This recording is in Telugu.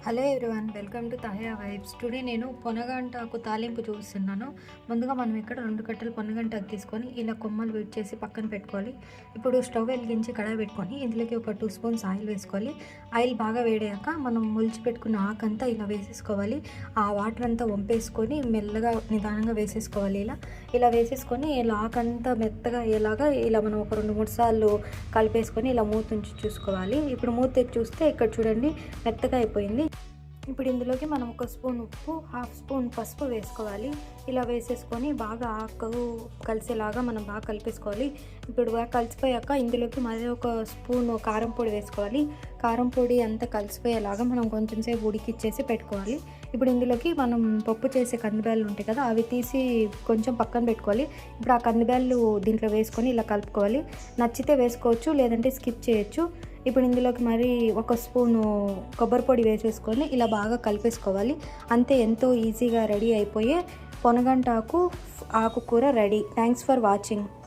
Hello everyone, welcome to Tahaya vibes. Today నేను పొనగంటాకు తాలింపు చూస్తున్నాను. ముందుగా మనం ఇక్కడ 2 కట్టలు పొనగంటాకు తీసుకొని ఇలా కొమ్మలు వీడ్ చేసి పక్కన పెట్టుకోవాలి. ఇప్పుడు స్టవ్ వెలిగించి కడాయి పెట్టుకొని ఇందులోకి ఒక 2 స్పూన్స్ ఆయిల్ వేసుకోవాలి. ఆయిల్ బాగా వేడాక మనం ములిచి పెట్టుకున్న ఆకంతా ఇలా వేసేసుకోవాలి. ఆ వాటర్ అంతా వంపేసుకొని మెల్లగా నిదానంగా వేసేసుకోవాలి. ఇలా వేసేసుకొని ఇలా ఆకంతా మెత్తగా అయ్యేలాగా ఇలా మనం ఒక 2-3 సార్లు కలిపేసుకొని ఇలా మూత ఉంచి చూసుకోవాలి. ఇప్పుడు మూత తెచ్చి చూస్తే ఇక్కడ చూడండి మెత్తగా అయిపోయింది. ఇప్పుడు ఇందులోకి మనం 1 స్పూన్ ఉప్పు, 1/2 స్పూన్ పసుపు వేసుకోవాలి. ఇలా వేసేసుకొని బాగా ఆకు కలిసేలాగా మనం బాగా కలిపేసుకోవాలి. ఇప్పుడు బాగా కలిసిపోయాక ఇందులోకి మరి 1 స్పూన్ కారం పొడి వేసుకోవాలి. కారం పొడి అంతా కలిసిపోయేలాగా మనం కొంచెం సేపు ఉడికిచ్చేసి పెట్టుకోవాలి. ఇప్పుడు ఇందులోకి మనం పప్పు చేసే కందిబ్యాళ్ళు ఉంటాయి కదా, అవి తీసి కొంచెం పక్కన పెట్టుకోవాలి. ఇప్పుడు ఆ కందిబ్యాళ్ళు దీంట్లో వేసుకొని ఇలా కలుపుకోవాలి. నచ్చితే వేసుకోవచ్చు, లేదంటే స్కిప్ చేయొచ్చు. ఇప్పుడు ఇందులోకి మరి 1 స్పూను కొబ్బరి పొడి వేసేసుకొని ఇలా బాగా కలిపేసుకోవాలి. అంతే, ఎంతో ఈజీగా రెడీ అయిపోయే పొనగంటాకు ఆకుకూర రెడీ. Thanks for watching.